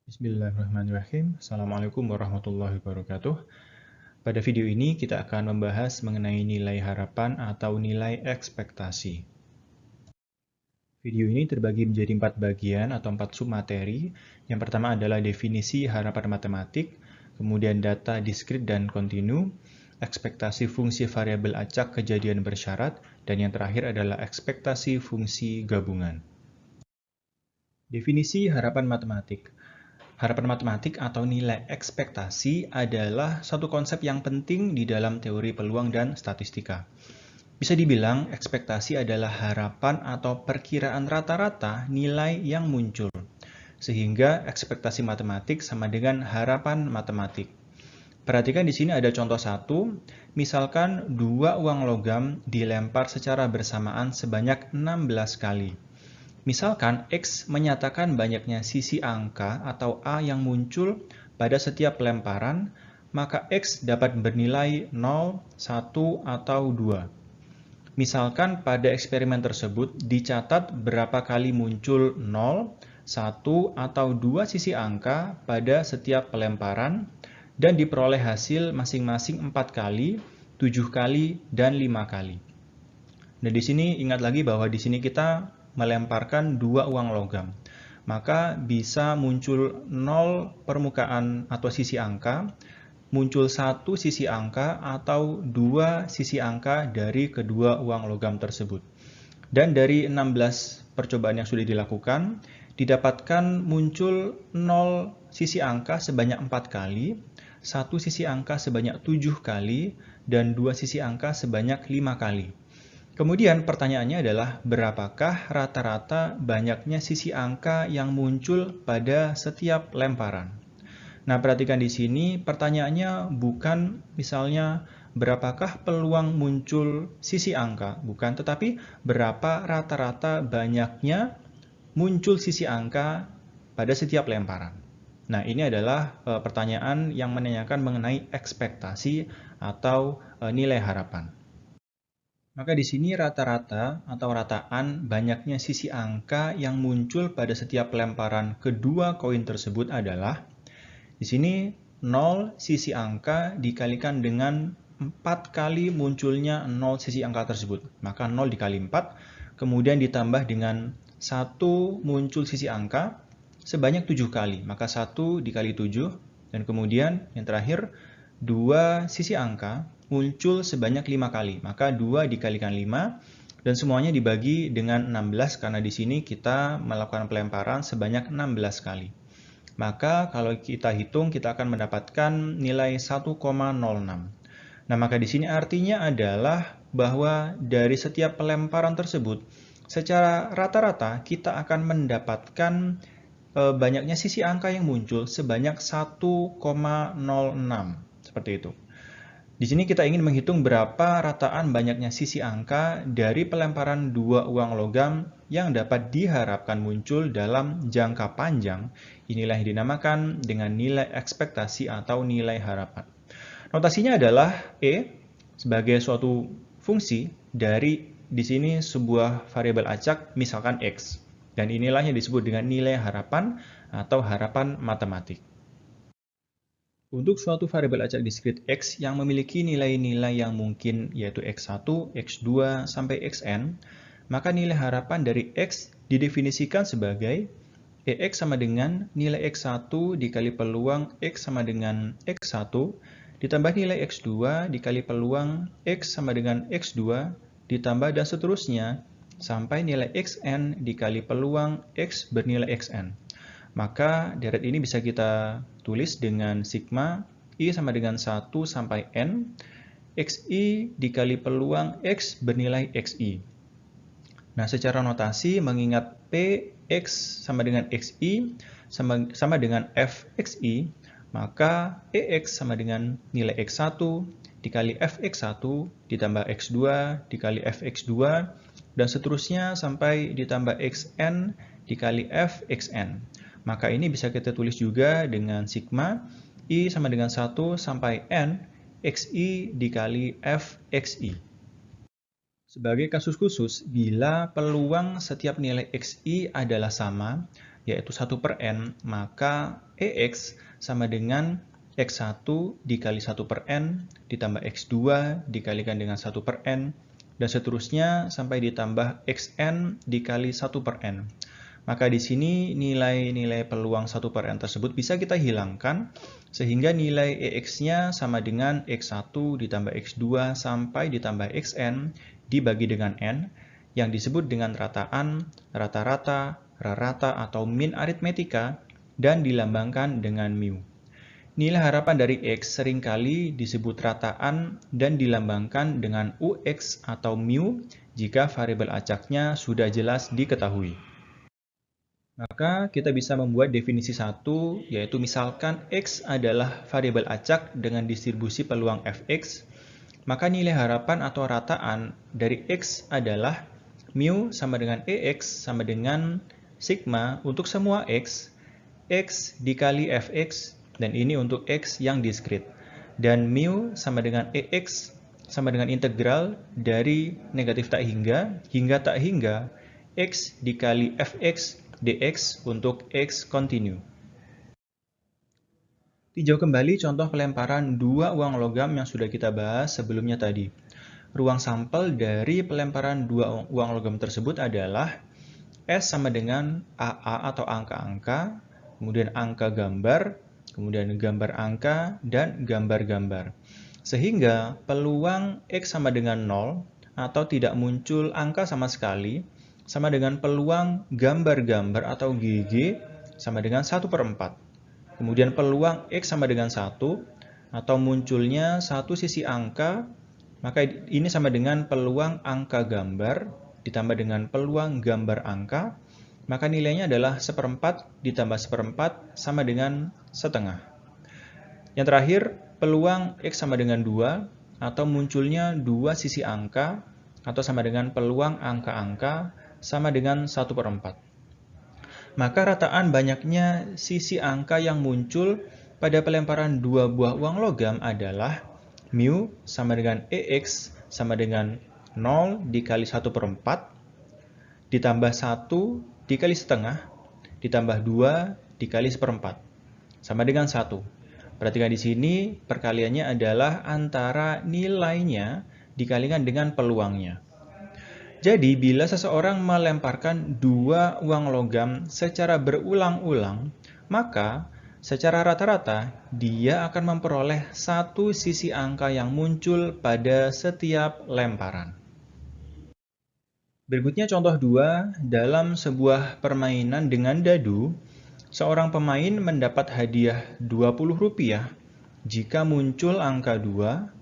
Bismillahirrahmanirrahim. Assalamualaikum warahmatullahi wabarakatuh. Pada video ini kita akan membahas mengenai nilai harapan atau nilai ekspektasi. Video ini terbagi menjadi 4 bagian atau 4 submateri. Yang pertama adalah definisi harapan matematik, kemudian data diskrit dan kontinu, ekspektasi fungsi variabel acak kejadian bersyarat, dan yang terakhir adalah ekspektasi fungsi gabungan. Definisi harapan matematik. Harapan matematik atau nilai ekspektasi adalah satu konsep yang penting di dalam teori peluang dan statistika. Bisa dibilang, ekspektasi adalah harapan atau perkiraan rata-rata nilai yang muncul. Sehingga ekspektasi matematik sama dengan harapan matematik. Perhatikan di sini ada contoh satu, misalkan dua uang logam dilempar secara bersamaan sebanyak 16 kali. Misalkan X menyatakan banyaknya sisi angka atau A yang muncul pada setiap pelemparan, maka X dapat bernilai 0, 1, atau 2. Misalkan pada eksperimen tersebut dicatat berapa kali muncul 0, 1, atau 2 sisi angka pada setiap pelemparan, dan diperoleh hasil masing-masing 4 kali, 7 kali, dan 5 kali. Nah, di sini ingat lagi bahwa di sini kita melemparkan dua uang logam. Maka bisa muncul 0 permukaan atau sisi angka, muncul satu sisi angka atau dua sisi angka dari kedua uang logam tersebut. Dan dari 16 percobaan yang sudah dilakukan, didapatkan muncul 0 sisi angka sebanyak 4 kali, satu sisi angka sebanyak 7 kali, dan dua sisi angka sebanyak 5 kali. Kemudian pertanyaannya adalah berapakah rata-rata banyaknya sisi angka yang muncul pada setiap lemparan. Nah, perhatikan di sini pertanyaannya bukan misalnya berapakah peluang muncul sisi angka, bukan, tetapi berapa rata-rata banyaknya muncul sisi angka pada setiap lemparan. Nah, ini adalah pertanyaan yang menanyakan mengenai ekspektasi atau nilai harapan. Maka di sini rata-rata atau rataan banyaknya sisi angka yang muncul pada setiap pelemparan kedua koin tersebut adalah di sini 0 sisi angka dikalikan dengan 4 kali munculnya 0 sisi angka tersebut. Maka 0 dikali 4, kemudian ditambah dengan 1 muncul sisi angka sebanyak 7 kali. Maka 1 dikali 7, dan kemudian yang terakhir 2 sisi angka muncul sebanyak 5 kali. Maka 2 dikalikan 5, dan semuanya dibagi dengan 16 karena di sini kita melakukan pelemparan sebanyak 16 kali. Maka kalau kita hitung, kita akan mendapatkan nilai 1,06. Nah, maka di sini artinya adalah bahwa dari setiap pelemparan tersebut, secara rata-rata kita akan mendapatkan banyaknya sisi angka yang muncul sebanyak 1,06. Seperti itu. Di sini kita ingin menghitung berapa rataan banyaknya sisi angka dari pelemparan dua uang logam yang dapat diharapkan muncul dalam jangka panjang. Inilah yang dinamakan dengan nilai ekspektasi atau nilai harapan. Notasinya adalah E sebagai suatu fungsi dari di sini sebuah variabel acak misalkan X. Dan inilah yang disebut dengan nilai harapan atau harapan matematik. Untuk suatu variabel acak diskrit X yang memiliki nilai-nilai yang mungkin yaitu X1, X2, sampai Xn, maka nilai harapan dari X didefinisikan sebagai EX sama dengan nilai X1 dikali peluang X sama dengan X1 ditambah nilai X2 dikali peluang X sama dengan X2 ditambah dan seterusnya sampai nilai Xn dikali peluang X bernilai Xn. Maka deret ini bisa kita tulis dengan sigma I sama dengan 1 sampai N, XI dikali peluang X bernilai XI. Nah, secara notasi mengingat PX sama dengan XI sama dengan FXI, maka EX sama dengan nilai X1 dikali Fx1 ditambah X2 dikali Fx2 dan seterusnya sampai ditambah Xn dikali Fxn. Maka ini bisa kita tulis juga dengan sigma I sama dengan 1 sampai N XI dikali Fxi. Sebagai kasus khusus, bila peluang setiap nilai XI adalah sama, yaitu 1 per N, maka EX sama dengan X1 dikali 1 per N, ditambah X2 dikalikan dengan 1 per N, dan seterusnya sampai ditambah XN dikali 1 per N. Maka di sini nilai-nilai peluang 1 per N tersebut bisa kita hilangkan, sehingga nilai EX-nya sama dengan X1 ditambah X2 sampai ditambah XN dibagi dengan N, yang disebut dengan rataan, rata-rata, rata atau min aritmetika, dan dilambangkan dengan mu. Nilai harapan dari X seringkali disebut rataan dan dilambangkan dengan UX atau mu jika variabel acaknya sudah jelas diketahui. Maka kita bisa membuat definisi satu, yaitu misalkan X adalah variabel acak dengan distribusi peluang Fx, maka nilai harapan atau rataan dari X adalah mu sama dengan EX sama dengan sigma untuk semua X dikali Fx, dan ini untuk X yang diskrit. Dan mu sama dengan EX sama dengan integral dari negatif tak hingga tak hingga X dikali Fx dx untuk X kontinu. Tinjau kembali contoh pelemparan dua uang logam yang sudah kita bahas sebelumnya tadi. Ruang sampel dari pelemparan dua uang logam tersebut adalah S sama dengan AA atau angka-angka, kemudian angka gambar, kemudian gambar angka, dan gambar-gambar. Sehingga peluang X sama dengan 0 atau tidak muncul angka sama sekali, sama dengan peluang gambar-gambar atau GG sama dengan 1 per 4. Kemudian peluang X sama dengan 1 atau munculnya satu sisi angka, maka ini sama dengan peluang angka gambar ditambah dengan peluang gambar angka, maka nilainya adalah 1/4 ditambah 1/4 sama dengan setengah. Yang terakhir, peluang X sama dengan 2 atau munculnya dua sisi angka atau sama dengan peluang angka-angka sama dengan 1 per 4. Maka rataan banyaknya sisi angka yang muncul pada pelemparan dua buah uang logam adalah mu sama dengan EX sama dengan 0 dikali 1 per 4, ditambah 1 dikali setengah, ditambah 2 dikali 1/4, sama dengan 1. Perhatikan di sini, perkaliannya adalah antara nilainya dikalikan dengan peluangnya. Jadi, bila seseorang melemparkan dua uang logam secara berulang-ulang, maka secara rata-rata dia akan memperoleh satu sisi angka yang muncul pada setiap lemparan. Berikutnya contoh 2, dalam sebuah permainan dengan dadu, seorang pemain mendapat hadiah Rp20 jika muncul angka 2,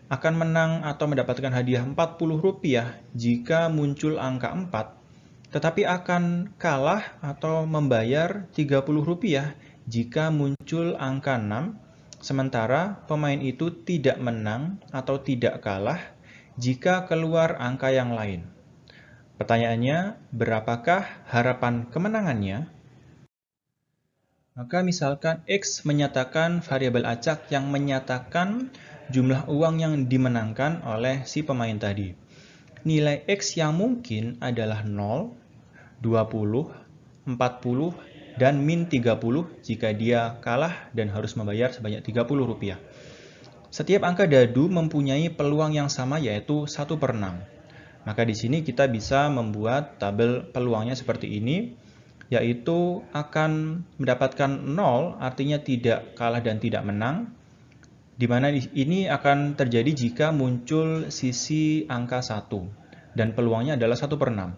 akan menang atau mendapatkan hadiah Rp40 jika muncul angka 4, tetapi akan kalah atau membayar Rp30 jika muncul angka 6, sementara pemain itu tidak menang atau tidak kalah jika keluar angka yang lain. Pertanyaannya, berapakah harapan kemenangannya? Maka misalkan X menyatakan variabel acak yang menyatakan jumlah uang yang dimenangkan oleh si pemain tadi. Nilai X yang mungkin adalah 0, 20, 40, dan min 30 jika dia kalah dan harus membayar sebanyak Rp30. Setiap angka dadu mempunyai peluang yang sama, yaitu 1 per 6. Maka di sini kita bisa membuat tabel peluangnya seperti ini, yaitu akan mendapatkan 0, artinya tidak kalah dan tidak menang, di mana ini akan terjadi jika muncul sisi angka 1, dan peluangnya adalah 1 per 6.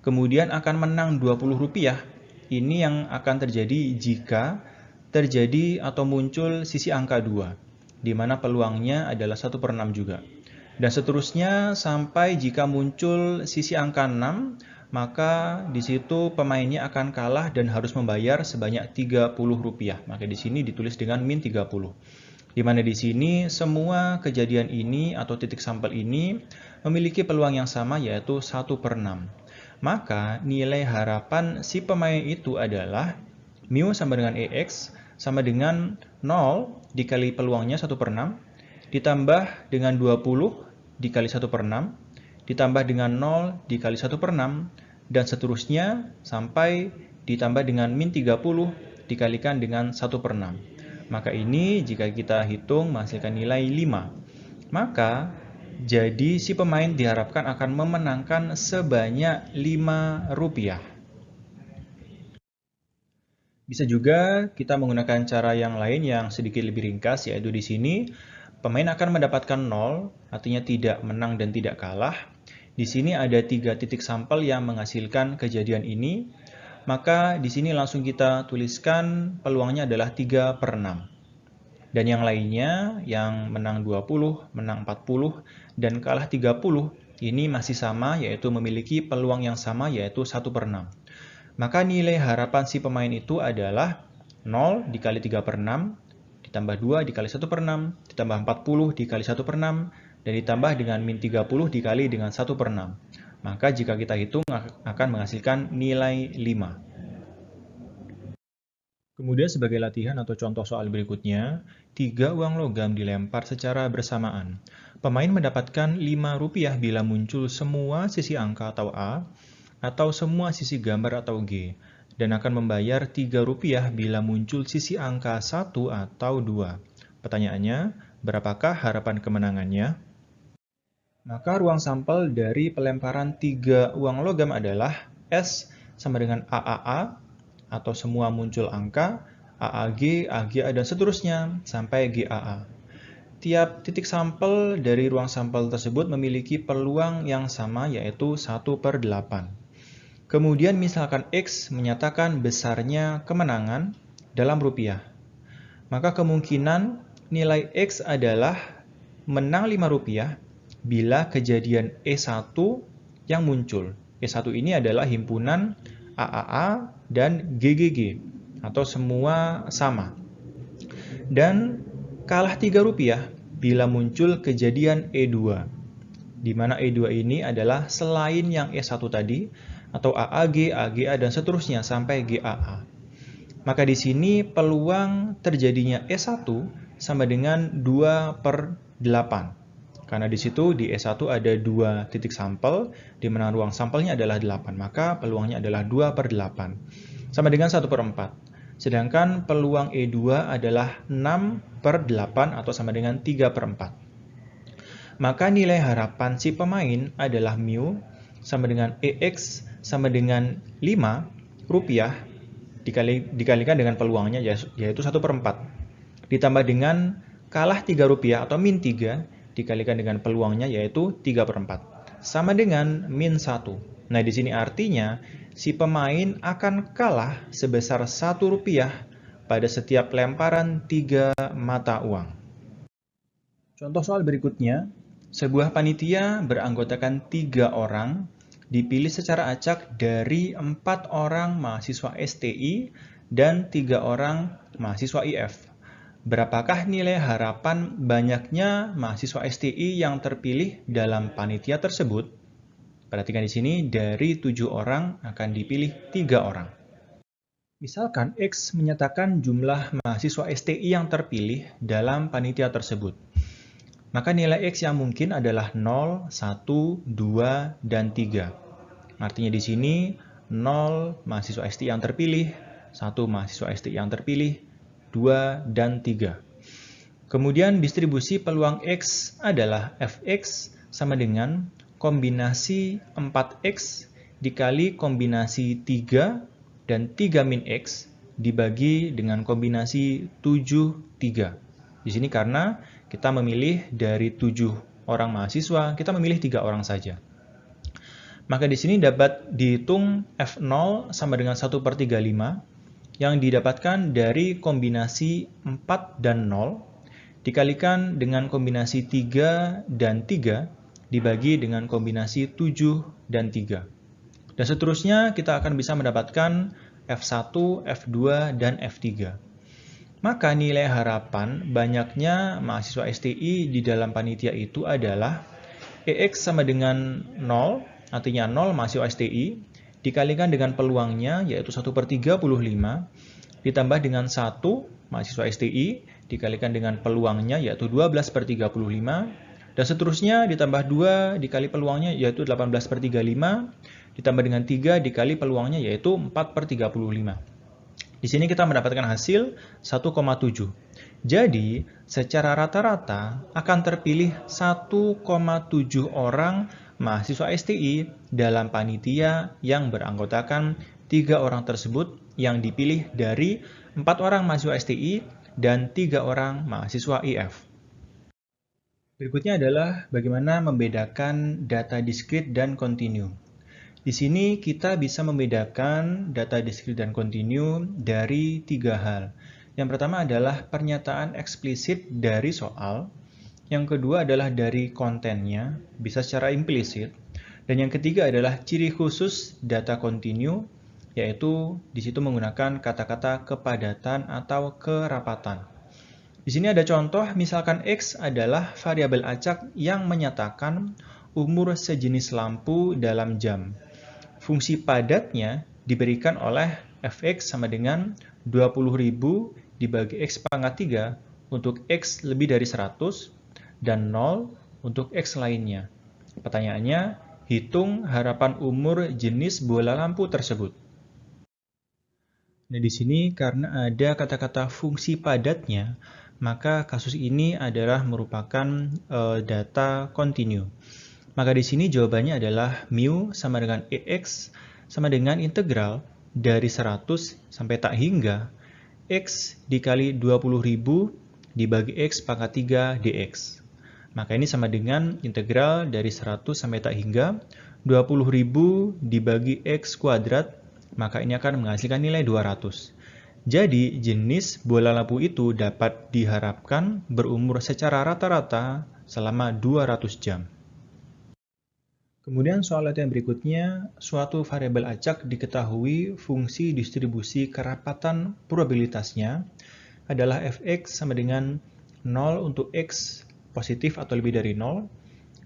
Kemudian akan menang Rp20, ini yang akan terjadi jika terjadi atau muncul sisi angka 2, di mana peluangnya adalah 1 per 6 juga. Dan seterusnya sampai jika muncul sisi angka 6, maka di situ pemainnya akan kalah dan harus membayar sebanyak Rp30. Maka di sini ditulis dengan min 30. Di mana di sini semua kejadian ini atau titik sampel ini memiliki peluang yang sama, yaitu 1 per 6. Maka nilai harapan si pemain itu adalah mu sama dengan EX sama dengan 0 dikali peluangnya 1 per 6, ditambah dengan 20 dikali 1 per 6, ditambah dengan 0 dikali 1 per 6, dan seterusnya sampai ditambah dengan min 30 dikalikan dengan 1/6. Maka ini jika kita hitung menghasilkan nilai 5. Maka jadi si pemain diharapkan akan memenangkan sebanyak Rp5. Bisa juga kita menggunakan cara yang lain yang sedikit lebih ringkas, yaitu di sini pemain akan mendapatkan 0, artinya tidak menang dan tidak kalah. Di sini ada 3 titik sampel yang menghasilkan kejadian ini, maka di sini langsung kita tuliskan peluangnya adalah 3/6. Dan yang lainnya, yang menang 20, menang 40, dan kalah 30, ini masih sama, yaitu memiliki peluang yang sama, yaitu 1/6. Maka nilai harapan si pemain itu adalah 0 dikali 3/6, ditambah 2 dikali 1/6, ditambah 40 dikali 1/6, dan ditambah dengan min 30 dikali dengan 1/6. Maka jika kita hitung akan menghasilkan nilai 5. Kemudian sebagai latihan atau contoh soal berikutnya, 3 uang logam dilempar secara bersamaan. Pemain mendapatkan Rp5 bila muncul semua sisi angka atau A, atau semua sisi gambar atau G, dan akan membayar Rp3 bila muncul sisi angka 1 atau 2. Pertanyaannya, berapakah harapan kemenangannya? Maka ruang sampel dari pelemparan 3 uang logam adalah S sama dengan AAA, atau semua muncul angka, AAG, AGA, dan seterusnya, sampai GAA. Tiap titik sampel dari ruang sampel tersebut memiliki peluang yang sama, yaitu 1/8. Kemudian misalkan X menyatakan besarnya kemenangan dalam rupiah. Maka kemungkinan nilai X adalah menang Rp5 bila kejadian E1 yang muncul. E1 ini adalah himpunan AAA dan GGG, atau semua sama. Dan kalah Rp3 bila muncul kejadian E2, di mana E2 ini adalah selain yang E1 tadi, atau AAG, AGA, dan seterusnya sampai GAA. Maka di sini peluang terjadinya E1 sama dengan 2/8. Karena di situ di E1 ada 2 titik sampel, di mana ruang sampelnya adalah 8, maka peluangnya adalah 2/8. Sama dengan 1/4. Sedangkan peluang E2 adalah 6/8 atau sama dengan 3/4. Maka nilai harapan si pemain adalah mu sama dengan EX sama dengan Rp5 dikalikan dengan peluangnya yaitu 1/4. Ditambah dengan kalah Rp3 atau min 3 dikalikan dengan peluangnya yaitu 3/4. Sama dengan min 1. Nah di sini artinya si pemain akan kalah sebesar Rp1 pada setiap lemparan 3 mata uang. Contoh soal berikutnya, sebuah panitia beranggotakan 3 orang dipilih secara acak dari 4 orang mahasiswa STI dan 3 orang mahasiswa IF. Berapakah nilai harapan banyaknya mahasiswa STI yang terpilih dalam panitia tersebut? Perhatikan di sini, dari 7 orang akan dipilih 3 orang. Misalkan X menyatakan jumlah mahasiswa STI yang terpilih dalam panitia tersebut. Maka nilai X yang mungkin adalah 0, 1, 2, dan 3. Artinya di sini 0 mahasiswa STI yang terpilih, 1 mahasiswa STI yang terpilih, 2, dan 3. Kemudian distribusi peluang X adalah Fx sama dengan kombinasi 4X dikali kombinasi 3 dan 3 min X dibagi dengan kombinasi 7, 3. Di sini karena kita memilih dari 7 orang mahasiswa, kita memilih 3 orang saja. Maka di sini dapat dihitung F0 sama dengan 1/35 yang didapatkan dari kombinasi 4 dan 0 dikalikan dengan kombinasi 3 dan 3 dibagi dengan kombinasi 7 dan 3. Dan seterusnya kita akan bisa mendapatkan F1, F2, dan F3. Maka nilai harapan banyaknya mahasiswa STI di dalam panitia itu adalah EX sama dengan 0, artinya 0 mahasiswa STI, dikalikan dengan peluangnya yaitu 1/35, ditambah dengan 1 mahasiswa STI, dikalikan dengan peluangnya yaitu 12/35, Dan seterusnya ditambah 2 dikali peluangnya yaitu 18/35, ditambah dengan 3 dikali peluangnya yaitu 4/35. Di sini kita mendapatkan hasil 1,7. Jadi, secara rata-rata akan terpilih 1,7 orang mahasiswa STI dalam panitia yang beranggotakan 3 orang tersebut yang dipilih dari 4 orang mahasiswa STI dan 3 orang mahasiswa IF. Berikutnya adalah bagaimana membedakan data diskrit dan kontinu. Di sini kita bisa membedakan data diskrit dan kontinu dari 3 hal. Yang pertama adalah pernyataan eksplisit dari soal. Yang kedua adalah dari kontennya, bisa secara implisit. Dan yang ketiga adalah ciri khusus data kontinu, yaitu di situ menggunakan kata-kata kepadatan atau kerapatan. Di sini ada contoh, misalkan X adalah variabel acak yang menyatakan umur sejenis lampu dalam jam. Fungsi padatnya diberikan oleh fx sama dengan 20.000 dibagi x pangkat 3 untuk x lebih dari 100 dan 0 untuk x lainnya. Pertanyaannya, hitung harapan umur jenis bola lampu tersebut. Nah, di sini karena ada kata-kata fungsi padatnya, maka kasus ini adalah merupakan data kontinu. Maka di sini jawabannya adalah mu sama dengan EX sama dengan integral dari 100 sampai tak hingga X dikali 20.000 dibagi X pangkat 3 dx. Maka ini sama dengan integral dari 100 sampai tak hingga 20.000 dibagi X kuadrat, maka ini akan menghasilkan nilai 200. Jadi jenis bola lampu itu dapat diharapkan berumur secara rata-rata selama 200 jam. Kemudian soal latihan berikutnya, suatu variabel acak diketahui fungsi distribusi kerapatan probabilitasnya adalah fx sama dengan 0 untuk x positif atau lebih dari 0,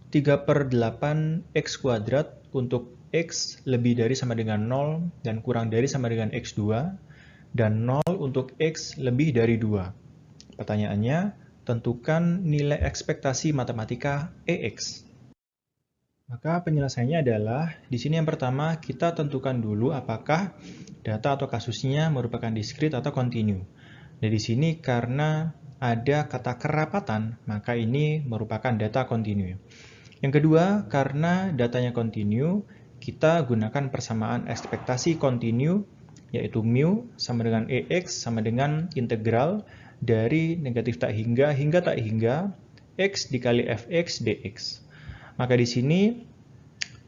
3/8 x kuadrat untuk x lebih dari sama dengan 0 dan kurang dari sama dengan x2, dan 0 untuk x lebih dari 2. Pertanyaannya, tentukan nilai ekspektasi matematika EX. Maka penyelesaiannya adalah, di sini yang pertama kita tentukan dulu apakah data atau kasusnya merupakan diskrit atau kontinu. Dan di sini karena ada kata kerapatan, maka ini merupakan data kontinu. Yang kedua, karena datanya kontinu, kita gunakan persamaan ekspektasi kontinu, yaitu mu sama dengan EX sama dengan integral dari negatif tak hingga tak hingga X dikali fx dx. Maka di sini,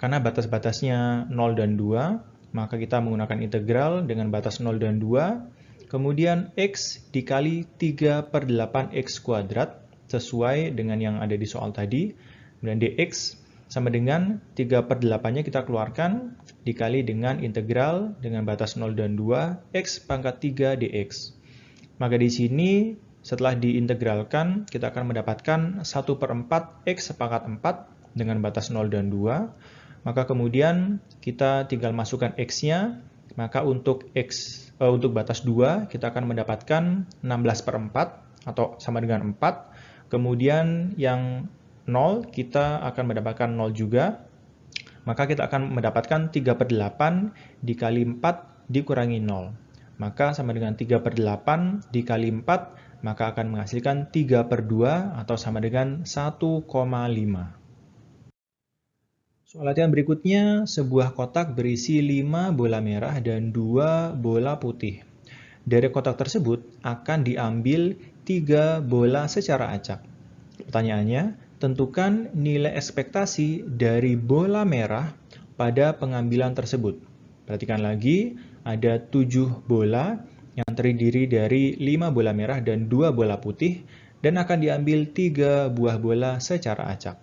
karena batas-batasnya 0 dan 2, maka kita menggunakan integral dengan batas 0 dan 2, kemudian X dikali 3/8 X kuadrat, sesuai dengan yang ada di soal tadi, dan dx sama dengan 3/8-nya kita keluarkan, dikali dengan integral dengan batas 0 dan 2, X pangkat 3 dx. Maka di sini, setelah diintegralkan, kita akan mendapatkan 1/4 X pangkat 4, dengan batas 0 dan 2, maka kemudian kita tinggal masukkan X-nya, maka untuk untuk batas 2 kita akan mendapatkan 16/4 atau sama dengan 4, kemudian yang 0 kita akan mendapatkan 0 juga, maka kita akan mendapatkan 3/8 dikali 4 dikurangi 0, maka sama dengan 3/8 dikali 4, maka akan menghasilkan 3/2 atau sama dengan 1,5. Soal latihan berikutnya, sebuah kotak berisi 5 bola merah dan 2 bola putih. Dari kotak tersebut akan diambil 3 bola secara acak. Pertanyaannya, tentukan nilai ekspektasi dari bola merah pada pengambilan tersebut. Perhatikan lagi, ada 7 bola yang terdiri dari 5 bola merah dan 2 bola putih, dan akan diambil 3 buah bola secara acak.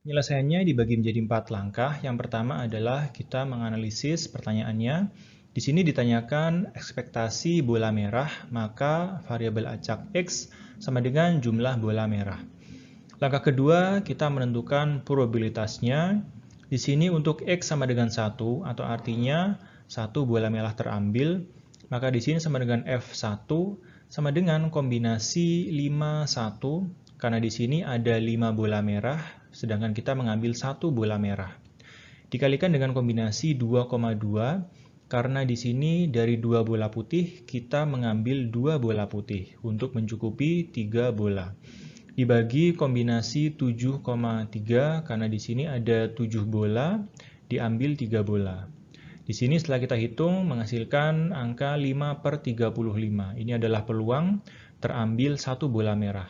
Penyelesaiannya dibagi menjadi 4 langkah. Yang pertama adalah kita menganalisis pertanyaannya. Di sini ditanyakan ekspektasi bola merah, maka variabel acak X sama dengan jumlah bola merah. Langkah kedua, kita menentukan probabilitasnya. Di sini untuk X sama dengan 1, atau artinya 1 bola merah terambil, maka di sini sama dengan F1 sama dengan kombinasi 5, 1 karena di sini ada 5 bola merah, sedangkan kita mengambil 1 bola merah. Dikalikan dengan kombinasi 2,2, karena di sini dari 2 bola putih, kita mengambil 2 bola putih untuk mencukupi 3 bola. Dibagi kombinasi 7,3, karena di sini ada 7 bola, diambil 3 bola. Di sini setelah kita hitung menghasilkan angka 5/35. Ini adalah peluang terambil 1 bola merah.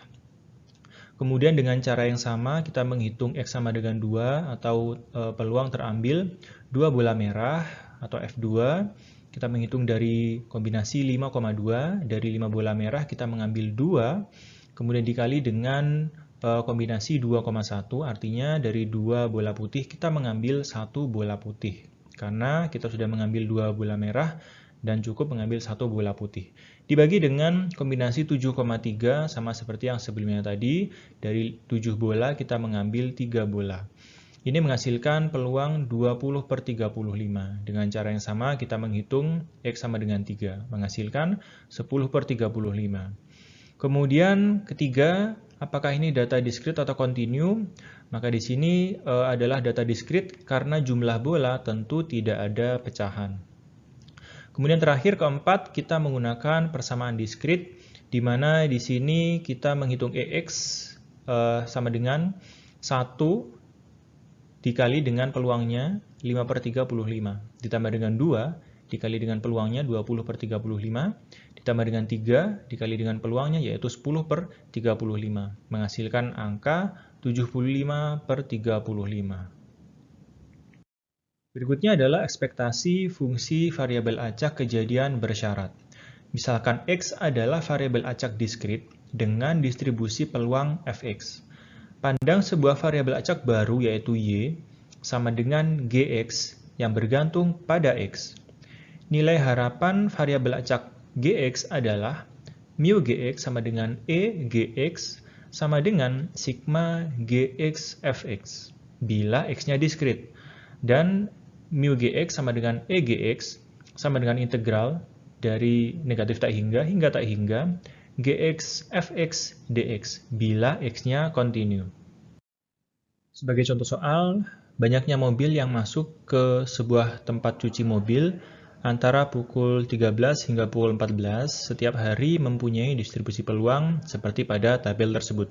Kemudian dengan cara yang sama kita menghitung X sama dengan 2 atau peluang terambil 2 bola merah atau F2. Kita menghitung dari kombinasi 5,2, dari 5 bola merah kita mengambil 2, kemudian dikali dengan kombinasi 2,1, artinya dari 2 bola putih kita mengambil 1 bola putih. Karena kita sudah mengambil 2 bola merah dan cukup mengambil 1 bola putih. Dibagi dengan kombinasi 7,3 sama seperti yang sebelumnya tadi, dari 7 bola kita mengambil 3 bola. Ini menghasilkan peluang 20/35. Dengan cara yang sama kita menghitung X sama dengan 3, menghasilkan 10/35. Kemudian ketiga, apakah ini data diskrit atau kontinu? Maka di sini adalah data diskrit karena jumlah bola tentu tidak ada pecahan. Kemudian terakhir keempat, kita menggunakan persamaan diskrit, di mana di sini kita menghitung EX sama dengan 1 dikali dengan peluangnya 5/35, ditambah dengan 2 dikali dengan peluangnya 20/35, ditambah dengan 3 dikali dengan peluangnya yaitu 10/35, menghasilkan angka 75/35. Berikutnya adalah ekspektasi fungsi variabel acak kejadian bersyarat. Misalkan X adalah variabel acak diskrit dengan distribusi peluang Fx. Pandang sebuah variabel acak baru yaitu Y sama dengan Gx yang bergantung pada X. Nilai harapan variabel acak Gx adalah mu Gx sama dengan E Gx sama dengan sigma Gx Fx bila X-nya diskrit. Dan mu Gx sama dengan E Gx sama dengan integral dari negatif tak hingga tak hingga Gx Fx dx bila X-nya kontinu. Sebagai contoh soal, banyaknya mobil yang masuk ke sebuah tempat cuci mobil antara pukul 13 hingga pukul 14 setiap hari mempunyai distribusi peluang seperti pada tabel tersebut.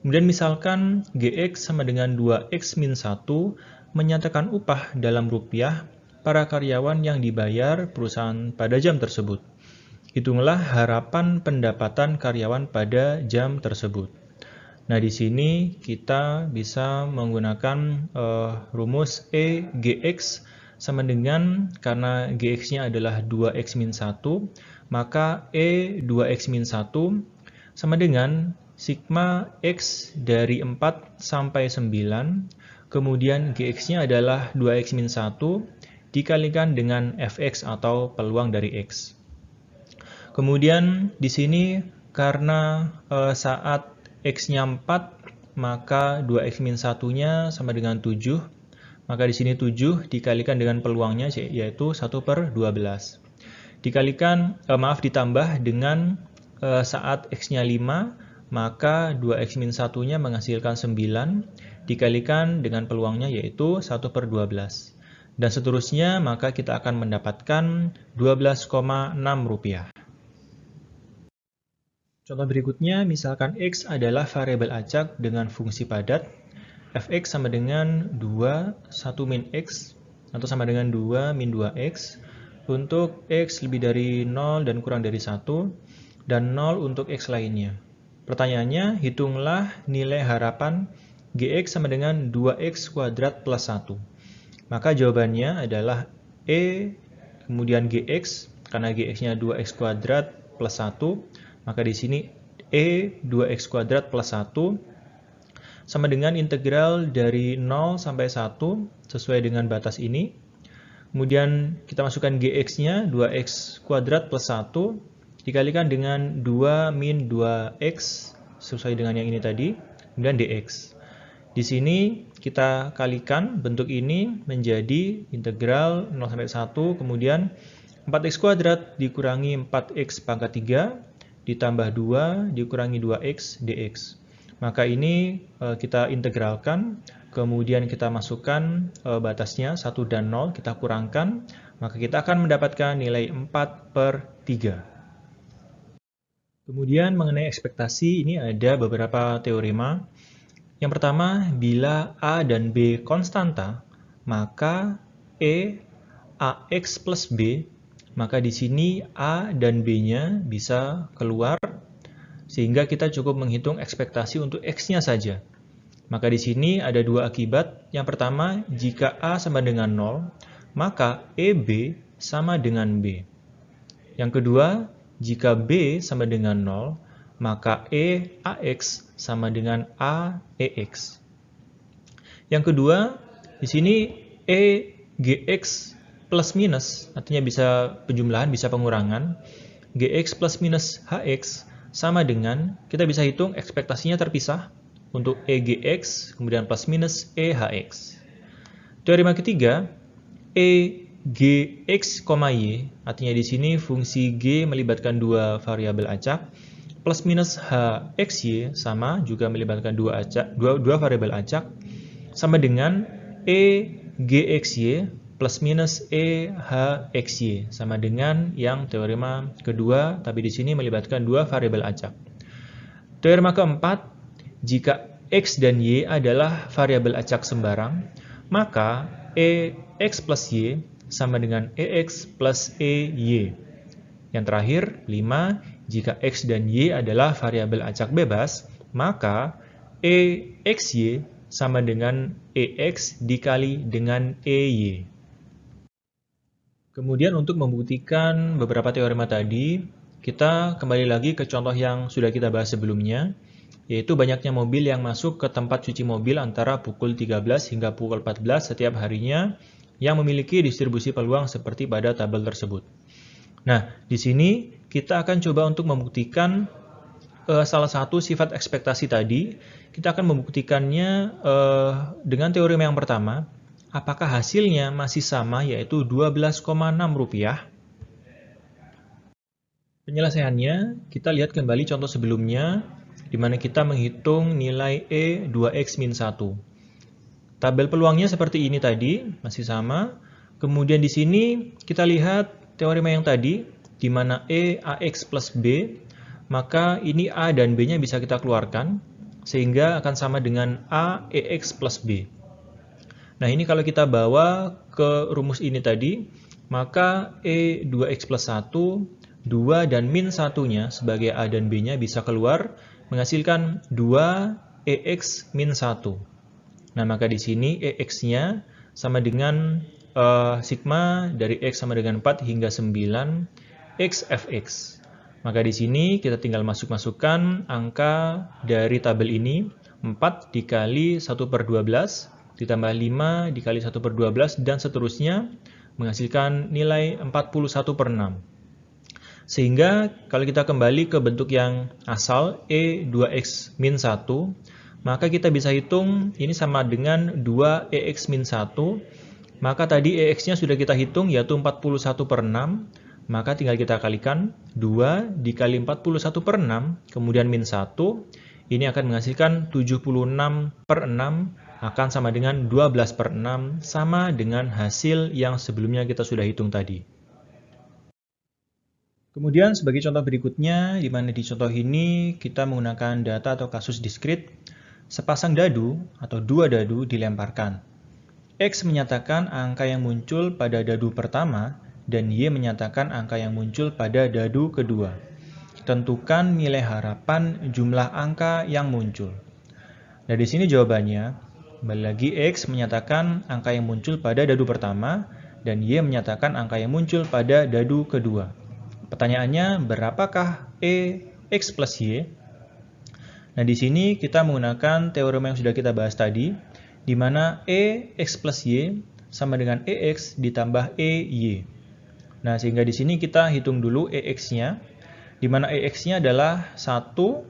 Kemudian misalkan Gx sama dengan 2x-1 menyatakan upah dalam rupiah para karyawan yang dibayar perusahaan pada jam tersebut. Hitunglah harapan pendapatan karyawan pada jam tersebut. Nah, di sini kita bisa menggunakan rumus E Gx sama dengan, karena Gx-nya adalah 2x-1, maka E 2x-1 sama dengan sigma X dari 4 sampai 9, kemudian Gx-nya adalah 2x-1 dikalikan dengan Fx atau peluang dari X. Kemudian di sini karena saat X-nya 4, maka 2x-1-nya sama dengan 7. Maka di sini 7 dikalikan dengan peluangnya yaitu 1/12. Ditambah dengan saat X-nya 5, maka 2x-1-nya menghasilkan 9 dikalikan dengan peluangnya yaitu 1/12. Dan seterusnya, maka kita akan mendapatkan 12,6 rupiah. Contoh berikutnya, misalkan X adalah variabel acak dengan fungsi padat, Fx sama dengan 2, 1 min X, atau sama dengan 2 min 2X, untuk X lebih dari 0 dan kurang dari 1, dan 0 untuk X lainnya. Pertanyaannya, hitunglah nilai harapan Gx sama dengan 2X kuadrat plus 1. Maka jawabannya adalah E, kemudian Gx, karena Gx-nya 2X kuadrat plus 1, maka di sini E 2X kuadrat plus 1 sama dengan integral dari 0 sampai 1 sesuai dengan batas ini. Kemudian kita masukkan Gx-nya 2X kuadrat plus 1 dikalikan dengan 2 min 2X sesuai dengan yang ini tadi, kemudian dx. Di sini kita kalikan bentuk ini menjadi integral 0 sampai 1, kemudian 4x kuadrat dikurangi 4x pangkat 3 ditambah 2 dikurangi 2x dx. Maka ini kita integralkan, kemudian kita masukkan batasnya 1 dan 0, kita kurangkan, maka kita akan mendapatkan nilai 4/3. Kemudian mengenai ekspektasi, ini ada beberapa teorema. Yang pertama, bila A dan B konstanta, maka E AX plus B, maka di sini A dan B-nya bisa keluar, sehingga kita cukup menghitung ekspektasi untuk X-nya saja. Maka di sini ada dua akibat. Yang pertama, jika A sama dengan 0, maka EB sama dengan B. Yang kedua, jika B sama dengan 0, maka EAX sama dengan AEX. Yang kedua, di sini EGX plus minus, artinya bisa penjumlahan, bisa pengurangan. GX plus minus HX sama dengan, kita bisa hitung ekspektasinya terpisah untuk EGX, kemudian plus minus EHX. Teorema ketiga, EGX, Y, artinya di sini fungsi G melibatkan dua variabel acak, plus minus HXY sama juga melibatkan dua variabel acak, sama dengan EGXY plus minus EHXY, sama dengan yang teorema kedua, tapi di sini melibatkan dua variabel acak. Teorema keempat, jika X dan Y adalah variabel acak sembarang, maka EX plus Y sama dengan EX plus EY. Yang terakhir, 5, jika X dan Y adalah variabel acak bebas, maka EXY sama dengan EX dikali dengan EY. Kemudian untuk membuktikan beberapa teorema tadi, kita kembali lagi ke contoh yang sudah kita bahas sebelumnya, yaitu banyaknya mobil yang masuk ke tempat cuci mobil antara pukul 13 hingga pukul 14 setiap harinya yang memiliki distribusi peluang seperti pada tabel tersebut. Nah, di sini kita akan coba untuk membuktikan salah satu sifat ekspektasi tadi. Kita akan membuktikannya dengan teorema yang pertama. Apakah hasilnya masih sama, yaitu 12,6 rupiah? Penyelesaiannya, kita lihat kembali contoh sebelumnya, di mana kita menghitung nilai E 2X min 1. Tabel peluangnya seperti ini tadi, masih sama. Kemudian di sini kita lihat teorema yang tadi, di mana E AX plus B, maka ini A dan B-nya bisa kita keluarkan, sehingga akan sama dengan A EX plus B. Nah, ini kalau kita bawa ke rumus ini tadi, maka E 2X plus 1, 2 dan min 1-nya sebagai A dan B-nya bisa keluar, menghasilkan 2 EX min 1. Nah, maka di sini EX-nya sama dengan sigma dari X sama dengan 4 hingga 9 XFX. Maka di sini kita tinggal masukkan angka dari tabel ini, 4 dikali 1/12, ditambah 5 dikali 1/12, dan seterusnya, menghasilkan nilai 41/6. Sehingga kalau kita kembali ke bentuk yang asal, E 2X min 1, maka kita bisa hitung ini sama dengan 2EX min 1, maka tadi EX-nya sudah kita hitung yaitu 41/6, maka tinggal kita kalikan 2 dikali 41/6, kemudian min 1, ini akan menghasilkan 76/6, akan sama dengan 12/6, sama dengan hasil yang sebelumnya kita sudah hitung tadi. Kemudian sebagai contoh berikutnya, di mana di contoh ini kita menggunakan data atau kasus diskrit, sepasang dadu atau dua dadu dilemparkan. X menyatakan angka yang muncul pada dadu pertama, dan Y menyatakan angka yang muncul pada dadu kedua. Tentukan nilai harapan jumlah angka yang muncul. Nah, di sini jawabannya, kembali lagi X menyatakan angka yang muncul pada dadu pertama, dan Y menyatakan angka yang muncul pada dadu kedua. Pertanyaannya, berapakah E X plus Y? Nah, di sini kita menggunakan teorema yang sudah kita bahas tadi, di mana E X plus Y sama dengan EX ditambah EY. Nah, sehingga di sini kita hitung dulu EX-nya, di mana EX-nya adalah 1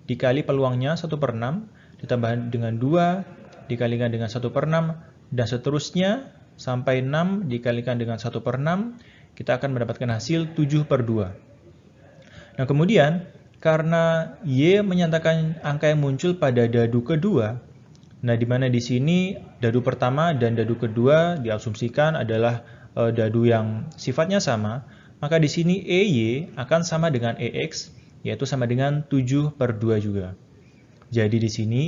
dikali peluangnya 1/6, ditambah dengan 2 dikalikan dengan 1/6, dan seterusnya sampai 6 dikalikan dengan 1/6, kita akan mendapatkan hasil 7/2. Nah, kemudian Karena Y menyatakan angka yang muncul pada dadu kedua, nah di mana di sini dadu pertama dan dadu kedua diasumsikan adalah dadu yang sifatnya sama, maka di sini EY akan sama dengan EX, yaitu sama dengan 7/2 juga. Jadi di sini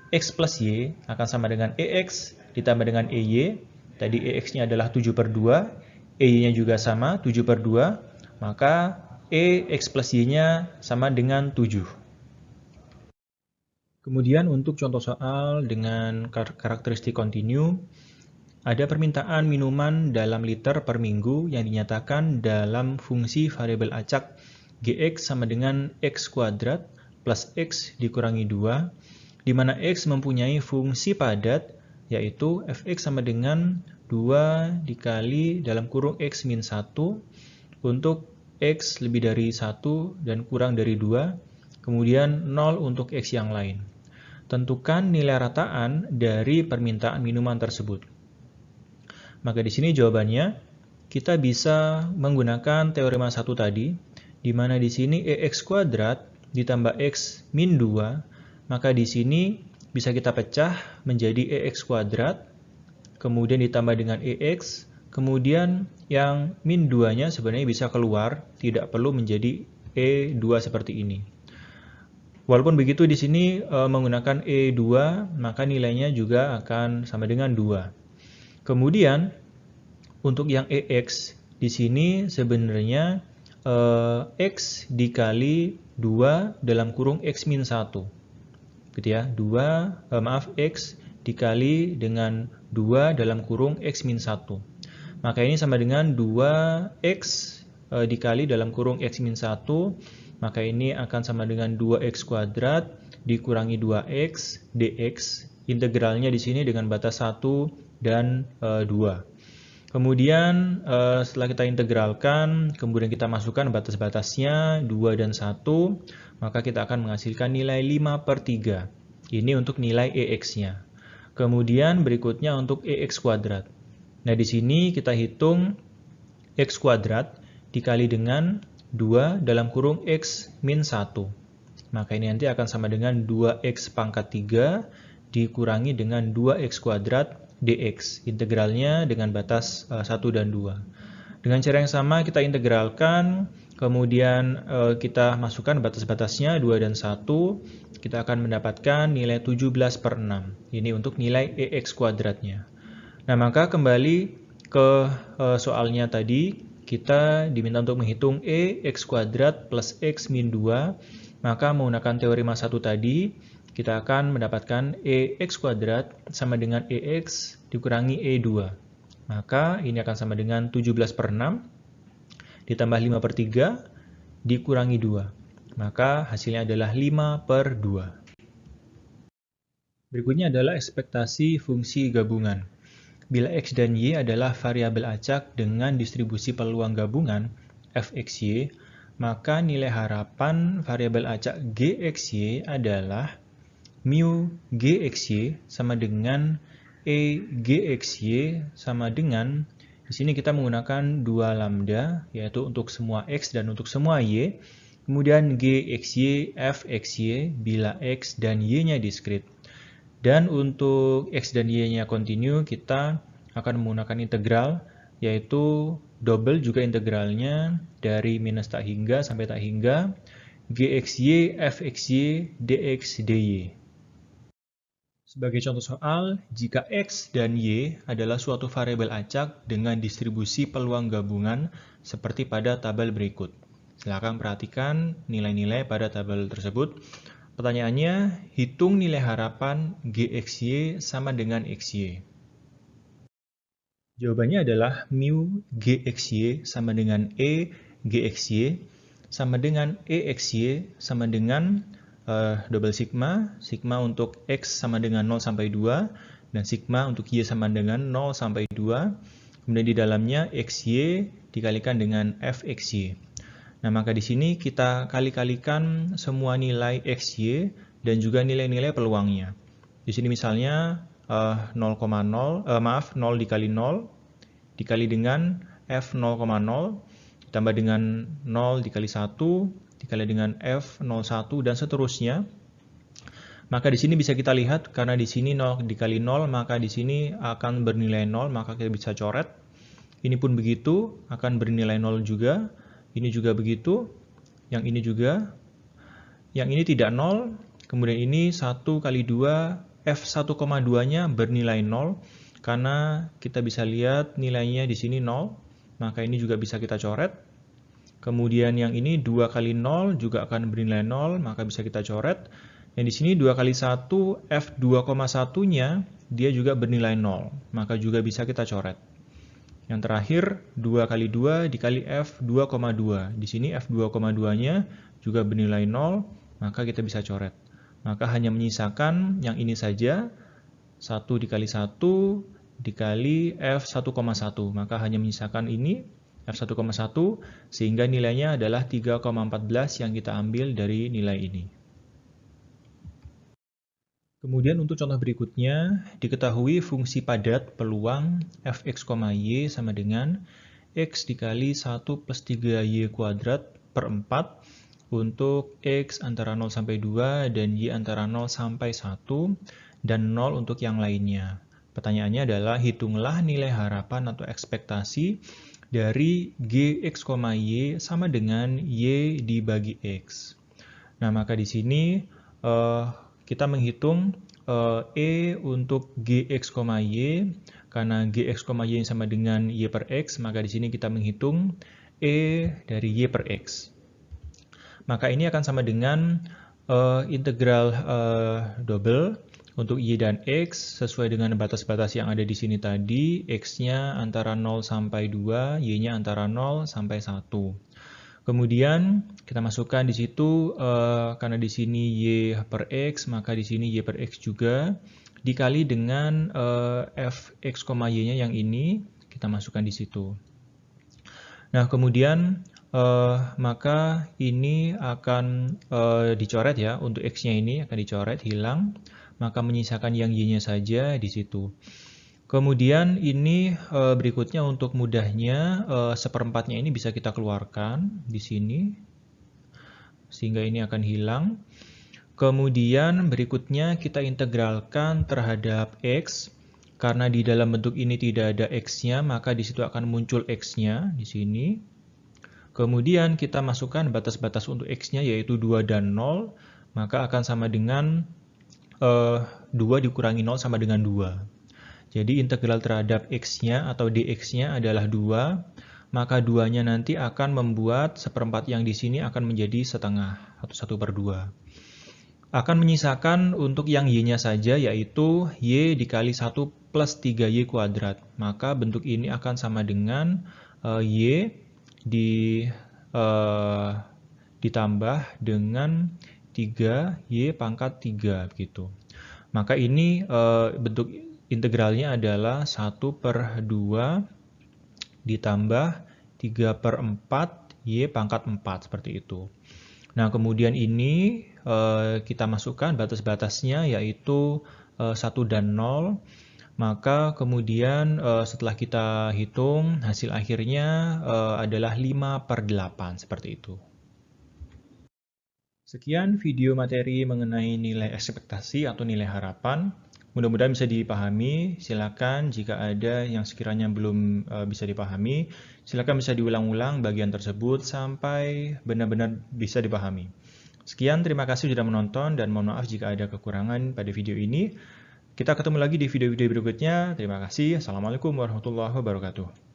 X plus Y akan sama dengan EX ditambah dengan EY. Tadi EX-nya adalah 7/2, EY-nya juga sama 7/2, maka X plus Y-nya sama dengan 7. Kemudian untuk contoh soal dengan karakteristik kontinu, ada permintaan minuman dalam liter per minggu yang dinyatakan dalam fungsi variabel acak Gx sama dengan X kuadrat plus X dikurangi 2, di mana X mempunyai fungsi padat, yaitu Fx sama dengan 2 dikali dalam kurung X min 1 untuk X lebih dari 1 dan kurang dari 2, kemudian 0 untuk X yang lain. Tentukan nilai rataan dari permintaan minuman tersebut. Maka di sini jawabannya, kita bisa menggunakan teorema 1 tadi, di mana di sini EX kuadrat ditambah X min 2, maka di sini bisa kita pecah menjadi EX kuadrat, kemudian ditambah dengan EX, kemudian yang min 2-nya sebenarnya bisa keluar, tidak perlu menjadi E2 seperti ini. Walaupun begitu di sini menggunakan E2, maka nilainya juga akan sama dengan 2. Kemudian untuk yang EX di sini sebenarnya X dikali 2 dalam kurung X min 1. Gitu ya, X dikali dengan 2 dalam kurung X min 1. Maka ini sama dengan 2X dikali dalam kurung X min 1, maka ini akan sama dengan 2X kuadrat dikurangi 2X dx, integralnya di sini dengan batas 1 dan 2. Kemudian setelah kita integralkan, kemudian kita masukkan batas-batasnya 2 dan 1, maka kita akan menghasilkan nilai 5/3. Ini untuk nilai EX-nya. Kemudian berikutnya untuk EX kuadrat. Nah, di sini kita hitung X kuadrat dikali dengan 2 dalam kurung X min 1. Maka ini nanti akan sama dengan 2X pangkat 3 dikurangi dengan 2X kuadrat dx. Integralnya dengan batas 1 dan 2. Dengan cara yang sama kita integralkan, kemudian kita masukkan batas-batasnya 2 dan 1, kita akan mendapatkan nilai 17/6. Ini untuk nilai EX kuadratnya. Nah, maka kembali ke soalnya tadi, kita diminta untuk menghitung X kuadrat plus X min 2, maka menggunakan teorema 1 tadi, kita akan mendapatkan EX kuadrat sama dengan EX dikurangi E2. Maka ini akan sama dengan 17/6 ditambah 5/3 dikurangi 2. Maka hasilnya adalah 5/2. Berikutnya adalah ekspektasi fungsi gabungan. Bila X dan Y adalah variabel acak dengan distribusi peluang gabungan Fxy, maka nilai harapan variabel acak Gxy adalah mu Gxy sama dengan E Gxy sama dengan, di sini kita menggunakan 2 lambda, yaitu untuk semua X dan untuk semua Y, kemudian Gxy Fxy bila X dan Y-nya diskrit. Dan untuk X dan Y-nya kontinu, kita akan menggunakan integral, yaitu double juga integralnya dari minus tak hingga sampai tak hingga, Gxy Fxy dx dy. Sebagai contoh soal, jika X dan Y adalah suatu variabel acak dengan distribusi peluang gabungan seperti pada tabel berikut. Silakan perhatikan nilai-nilai pada tabel tersebut. Pertanyaannya, hitung nilai harapan Gxy sama dengan Xy. Jawabannya adalah mu Gxy sama dengan E Gxy sama dengan EXY sama dengan double sigma. Sigma untuk X sama dengan 0 sampai 2 dan sigma untuk Y sama dengan 0 sampai 2. Kemudian di dalamnya XY dikalikan dengan Fxy. Nah, maka di sini kita kali-kalikan semua nilai XY dan juga nilai-nilai peluangnya. Di sini misalnya 0 dikali 0 dikali dengan F 0,0 ditambah dengan 0 dikali 1 dikali dengan F01 dan seterusnya. Maka di sini bisa kita lihat, karena di sini 0 dikali 0, maka di sini akan bernilai 0, maka kita bisa coret. Ini pun begitu, akan bernilai 0 juga. Ini juga begitu, yang ini juga. Yang ini tidak 0, kemudian ini 1 kali 2, F1,2-nya bernilai 0, karena kita bisa lihat nilainya di sini 0, maka ini juga bisa kita coret. Kemudian yang ini 2 kali 0 juga akan bernilai 0, maka bisa kita coret. Yang di sini 2 kali 1, F2,1-nya, dia juga bernilai 0, maka juga bisa kita coret. Yang terakhir, 2 kali 2 dikali F2,2. Di sini F2,2-nya juga bernilai 0, maka kita bisa coret. Maka hanya menyisakan yang ini saja, 1 dikali 1 dikali F1,1. Maka hanya menyisakan ini, F1,1, sehingga nilainya adalah 3,14 yang kita ambil dari nilai ini. Kemudian untuk contoh berikutnya, diketahui fungsi padat peluang fx, y sama dengan x dikali 1 plus 3y kuadrat per 4 untuk x antara 0 sampai 2 dan y antara 0 sampai 1 dan 0 untuk yang lainnya. Pertanyaannya adalah hitunglah nilai harapan atau ekspektasi dari gx, y sama dengan y dibagi x. Nah, maka di sini kita menghitung E untuk Gx, Y, karena Gx, Y sama dengan Y per X, maka di sini kita menghitung E dari Y per X. Maka ini akan sama dengan integral double untuk Y dan X, sesuai dengan batas-batas yang ada di sini tadi, X-nya antara 0 sampai 2, Y-nya antara 0 sampai 1. Kemudian kita masukkan di situ karena di sini Y per X, maka di sini Y per X juga dikali dengan Fx, Y-nya yang ini kita masukkan di situ. Nah, kemudian maka ini akan dicoret ya, untuk X-nya ini akan dicoret, hilang, maka menyisakan yang Y-nya saja di situ. Kemudian ini berikutnya untuk mudahnya seperempatnya ini bisa kita keluarkan di sini sehingga ini akan hilang. Kemudian berikutnya kita integralkan terhadap X, karena di dalam bentuk ini tidak ada X-nya, maka di situ akan muncul X-nya di sini. Kemudian kita masukkan batas-batas untuk X-nya yaitu 2 dan 0, maka akan sama dengan 2 dikurangi 0 sama dengan 2. Jadi integral terhadap X-nya atau dx-nya adalah 2, maka 2-nya nanti akan membuat seperempat yang di sini akan menjadi setengah, atau 1 per 2. Akan menyisakan untuk yang Y-nya saja, yaitu Y dikali 1 plus 3Y kuadrat. Maka bentuk ini akan sama dengan Y ditambah dengan 3Y pangkat 3, begitu. Maka ini bentuk integralnya adalah 1 per 2 ditambah 3 per 4 Y pangkat 4, seperti itu. Nah, kemudian ini kita masukkan batas-batasnya yaitu 1 dan 0. Maka kemudian setelah kita hitung, hasil akhirnya adalah 5 per 8, seperti itu. Sekian video materi mengenai nilai ekspektasi atau nilai harapan. Mudah-mudahan bisa dipahami. Silakan jika ada yang sekiranya belum bisa dipahami, silakan bisa diulang-ulang bagian tersebut sampai benar-benar bisa dipahami. Sekian, terima kasih sudah menonton dan mohon maaf jika ada kekurangan pada video ini. Kita ketemu lagi di video-video berikutnya. Terima kasih. Assalamualaikum warahmatullahi wabarakatuh.